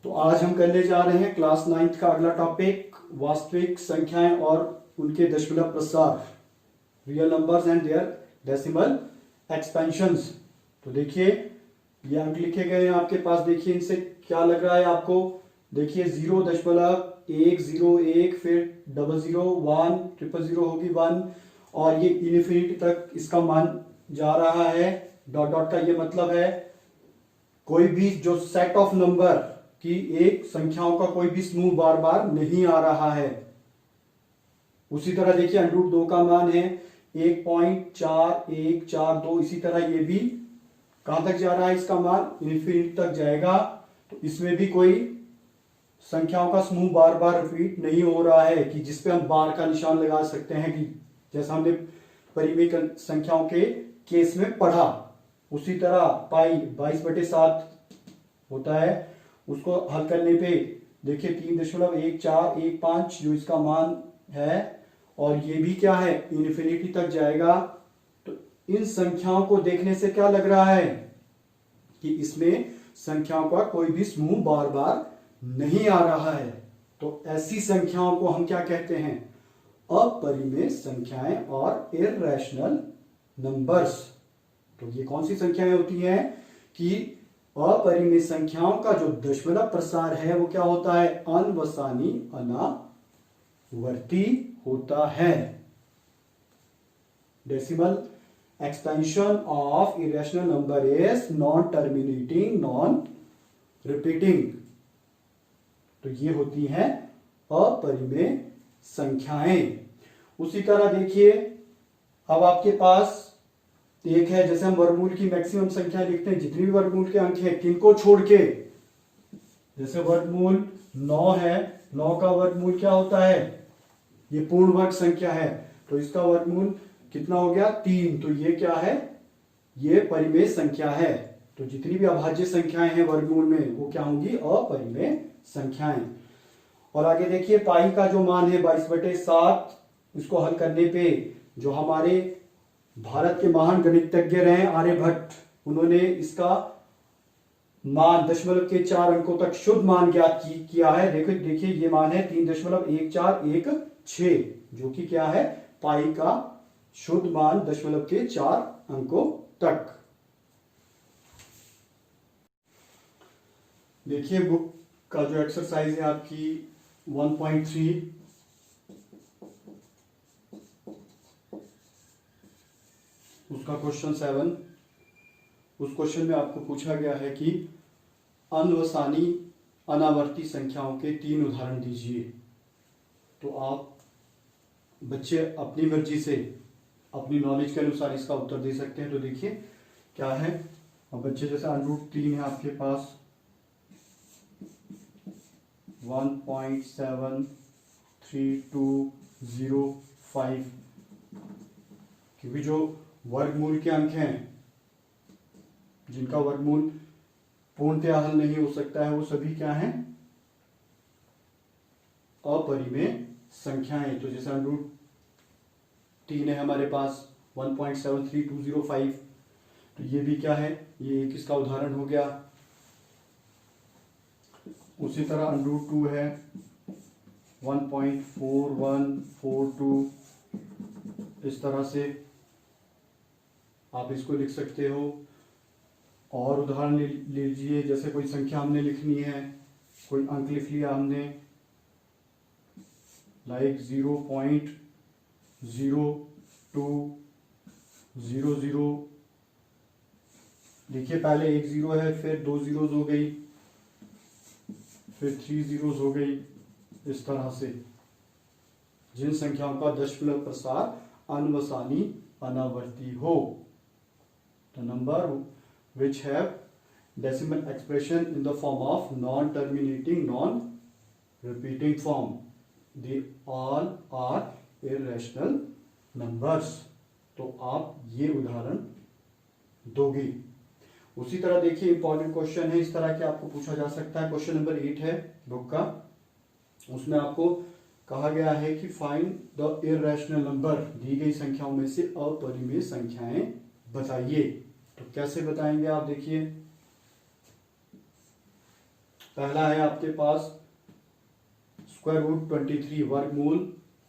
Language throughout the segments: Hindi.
तो आज हम करने जा रहे हैं क्लास 9th का अगला टॉपिक, वास्तविक संख्याएं और उनके दशमलव प्रसार, real numbers and their decimal expansions. तो देखिए ये अंक लिखे गए हैं आपके पास। देखिए इनसे क्या लग रहा है आपको। देखिए 0.101, फिर 00, 1, 000 होगी 1, और ये इन्फिनिटी तक इसका मान जा रहा है। डॉट डॉट का ये मतलब है कोई भी जो सेट ऑफ नंबर की एक संख्याओं का कोई भी समूह बार बार नहीं आ रहा है। उसी तरह देखिए √2 का मान है 1.4142। इसी तरह ये भी कहां तक जा रहा है, इसका मान इन्फिनिटी तक जाएगा। तो इसमें भी कोई संख्याओं का समूह बार बार रिपीट नहीं हो रहा है कि जिसपे हम बार का निशान लगा सकते हैं, कि जैसा हमने परिमेय संख्याओं के केस में पढ़ा। उसी तरह पाई 22/7 होता है, उसको हल करने पे देखिए 3.1415 जो इसका मान है, और ये भी क्या है, इन्फिनिटी तक जाएगा। तो इन संख्याओं को देखने से क्या लग रहा है कि इसमें संख्याओं का कोई भी समूह बार बार नहीं आ रहा है। तो ऐसी संख्याओं को हम क्या कहते हैं, अपरिमेय संख्याएं और इर्रेशनल नंबर्स। तो ये कौन सी संख्याएं होती हैं कि अपरिमेय संख्याओं का जो दशमलव प्रसार है वो क्या होता है, अनवसानी अनावर्ती होता है। Decimal expansion of irrational number is non terminating, non repeating. तो ये होती हैं अपरिमेय संख्याएं। उसी तरह देखिए अब आपके पास एक है, जैसे हम वर्गमूल की मैक्सिमम संख्या लिखते हैं, जितनी भी वर्गमूल के अंक हैं किनको छोड़ के, जैसे वर्गमूल 9 है, 9 का वर्गमूल क्या होता है, ये पूर्ण वर्ग संख्या है, तो इसका वर्गमूल कितना हो गया, 3। तो ये क्या है, ये परिमेय संख्या है। तो जितनी भी अभाज्य संख्याएं हैं वर्गमूल में वो क्या होंगी, अपरिमेय संख्याएं। और आगे देखिए पाई का जो मान है 22/7, इसको हल करने पे जो हमारे भारत के महान गणितज्ञ रहे आर्यभट्ट, उन्होंने इसका मान दशमलव के 4 अंकों तक शुद्ध मान ज्ञात किया है। देखिए ये मान है 3.1416, जो कि क्या है, पाई का शुद्ध मान दशमलव के 4 अंकों तक। देखिए बुक का जो एक्सरसाइज है आपकी 1.3, उसका क्वेश्चन 7, उस क्वेश्चन में आपको पूछा गया है कि अनवसानी अनावर्ती संख्याओं के 3 उदाहरण दीजिए। तो आप बच्चे अपनी मर्जी से अपनी नॉलेज के अनुसार इसका उत्तर दे सकते हैं। तो देखिए क्या है, अब बच्चे जैसे √3 है आपके पास 1.73205, क्योंकि जो वर्गमूल के अंक हैं जिनका वर्गमूल पूर्णतया हल नहीं हो सकता है, वो सभी क्या हैं, अपरिमेय संख्याएं। तो जैसे √3 है हमारे पास 1.73205, तो ये भी क्या है, ये एक इसका उदाहरण हो गया। उसी तरह √2 है 1.4142, इस तरह से आप इसको लिख सकते हो। और उदाहरण लीजिए, जैसे कोई संख्या हमने लिखनी है, कोई अंक लिख लिया हमने, लाइक 0.0200। देखिए पहले एक 0 है, फिर 2 zeros हो गई, फिर 3 zeros हो गई। इस तरह से जिन संख्याओं का दशमलव प्रसार अनवसानी अनावर्ती हो, the number which have decimal expression in the form of non-terminating, non-repeating form, they all are irrational numbers। तो आप ये उदाहरण दोगे। उसी तरह देखिए इंपॉर्टेंट क्वेश्चन है, इस तरह के आपको पूछा जा सकता है। क्वेश्चन नंबर 8 है बुक का, उसमें आपको कहा गया है कि फाइंड द इर्रेशनल नंबर, दी गई संख्याओं में से अपरिमेय संख्याएं बताइए। तो कैसे बताएंगे आप, देखिए पहला है आपके पास स्क्वायर रूट 23 वर्गमूल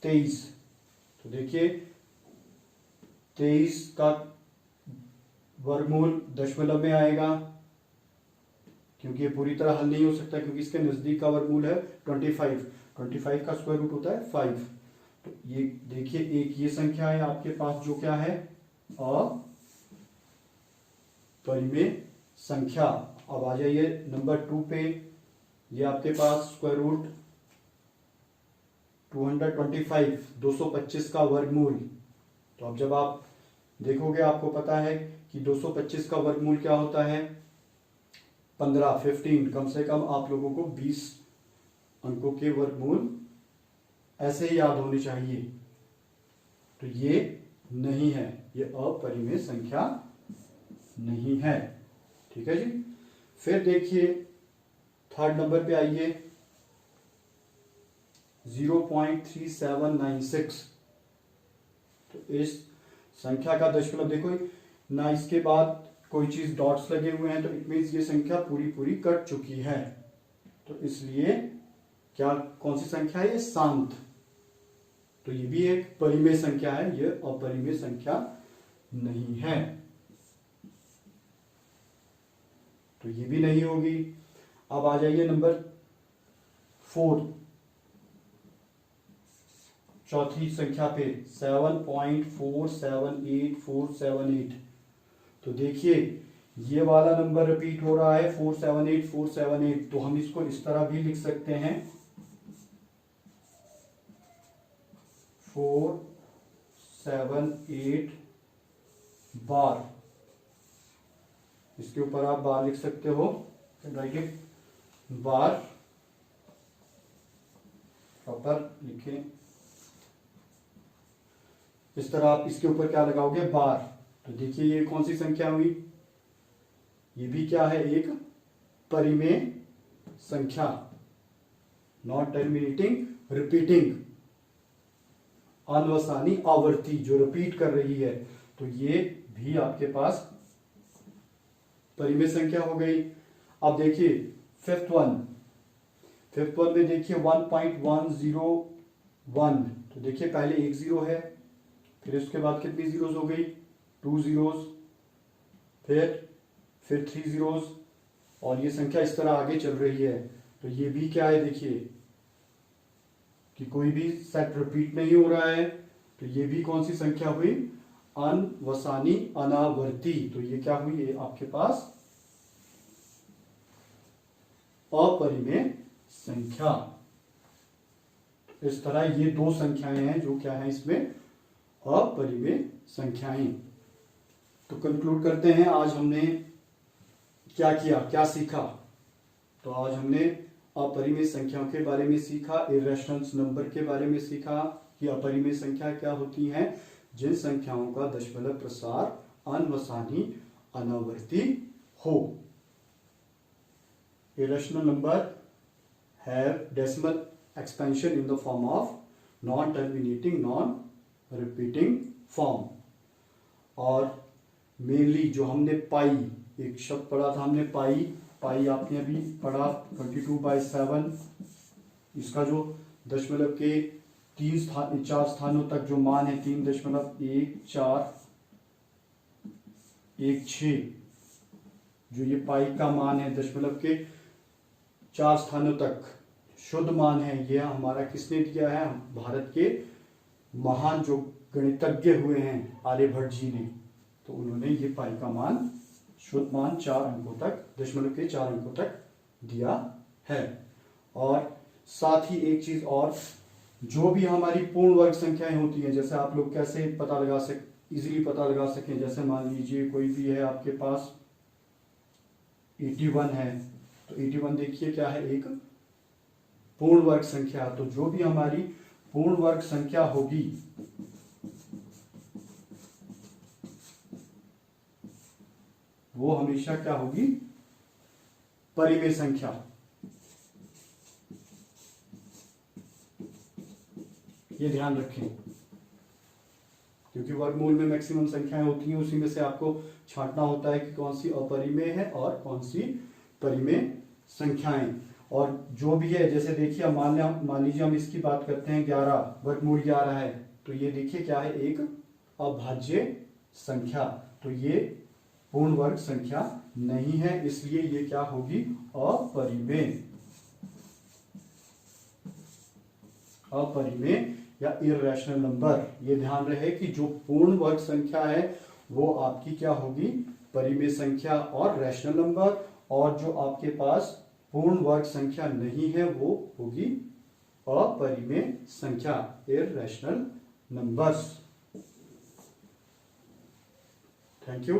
23। तो देखिए 23 का वर्गमूल दशमलव में आएगा, क्योंकि ये पूरी तरह हल नहीं हो सकता, क्योंकि इसके नजदीक का वर्गमूल है 25। 25 का स्क्वायर रूट होता है 5। तो ये देखिए एक ये संख्या है आपके पास जो क्या है अपरिमेय संख्या। अब आ जाइए नंबर 2 पे। ये आपके पास स्क्वायर रूट 225 225 का वर्गमूल। तो अब जब आप देखोगे आपको पता है कि 225 का वर्गमूल क्या होता है 15 कम से कम आप लोगों को 20 अंकों के वर्गमूल ऐसे ही याद होने चाहिए। तो ये नहीं है, ये अपरिमेय संख्या नहीं है। ठीक है जी। फिर देखिए थर्ड नंबर पे आइए 0.3796। तो इस संख्या का दशमलव देखो ना, इसके बाद कोई चीज डॉट्स लगे हुए हैं, तो इट मीन्स ये संख्या पूरी पूरी कट चुकी है। तो इसलिए क्या कौन सी संख्या है ये शांत। तो ये भी एक परिमेय संख्या है, ये अपरिमेय संख्या नहीं है। तो ये भी नहीं होगी। अब आ जाइए नंबर 4, चौथी संख्या पे 7.478478। तो देखिए ये वाला नंबर रिपीट हो रहा है 478 478। तो हम इसको इस तरह भी लिख सकते हैं 478 बार। इसके ऊपर आप बार लिख सकते हो, राइट इट बार प्रॉपर लिखें। इस तरह आप इसके ऊपर क्या लगाओगे बार। तो देखिए ये कौन सी संख्या हुई, ये भी क्या है एक परिमेय संख्या, नॉट टर्मिनेटिंग रिपीटिंग, अनवसानी आवर्ती जो रिपीट कर रही है। तो ये भी आपके पास परिमेय संख्या हो गई। अब देखिए फिफ्थ वन में देखिए 1.101। तो देखिए पहले एक जीरो है, फिर उसके बाद कितनी जीरोस हो गई 2 जीरोस, फिर 3 जीरोस, और ये संख्या इस तरह आगे चल रही है। तो ये भी क्या है देखिए कि कोई भी सेट रिपीट नहीं हो रहा है। तो ये भी कौन सी संख्या हुई अनवसानी अनावर्ती। तो ये क्या हुई ये आपके पास अपरिमेय संख्या। इस तरह ये दो संख्याएं हैं जो क्या है इसमें अपरिमेय संख्याएं। तो कंक्लूड करते हैं, आज हमने क्या किया, क्या सीखा। तो आज हमने अपरिमेय संख्याओं के बारे में सीखा, इरेशनल नंबर के बारे में सीखा कि अपरिमेय संख्या क्या होती हैं, जिन संख्याओं का दशमलव प्रसार अनवसानी अनावर्ती हो। Irrational number have decimal expansion in the form of non-terminating, non-repeating form। और मेनली जो हमने पाई, एक शब्द पढ़ा था हमने पाई आपने अभी पढ़ा 22/7। इसका जो दशमलव के 4 स्थानों तक जो मान है 3.1416, जो ये पाई का मान है दशमलव के 4 स्थानों तक शुद्ध मान है, यह हमारा किसने दिया है, भारत के महान जो गणितज्ञ हुए हैं आर्यभट्ट जी ने। तो उन्होंने ये पाई का मान शुद्ध मान 4 अंकों तक, दशमलव के 4 अंकों तक दिया है। और साथ ही एक चीज और, जो भी हमारी पूर्ण वर्ग संख्याएं होती हैं, जैसे आप लोग कैसे पता लगा इजीली पता लगा सकें, जैसे मान लीजिए कोई भी है आपके पास 81 है, तो 81 देखिए क्या है एक पूर्ण वर्ग संख्या। तो जो भी हमारी पूर्ण वर्ग संख्या होगी वो हमेशा क्या होगी परिमेय संख्या। ये ध्यान रखें, क्योंकि वर्गमूल में मैक्सिमम संख्याएं होती हैं, उसी में से आपको छांटना होता है कि कौन सी अपरिमेय है और कौन सी परिमेय संख्याएं। और जो भी है, जैसे देखिए मान लीजिए हम इसकी बात करते हैं 11, वर्गमूल 11 है, तो ये देखिए क्या है, एक अभाज्य संख्या, तो ये पूर्ण वर्ग संख्या नहीं है, इसलिए ये क्या होगी, अपरिमेय। अपरिमेय या इर्रेशनल नंबर। ये ध्यान रहे कि जो पूर्ण वर्ग संख्या है वो आपकी क्या होगी, परिमेय संख्या और रैशनल नंबर, और जो आपके पास पूर्ण वर्ग संख्या नहीं है वो होगी अपरिमेय संख्या, इर्रेशनल नंबर्स। Thank you.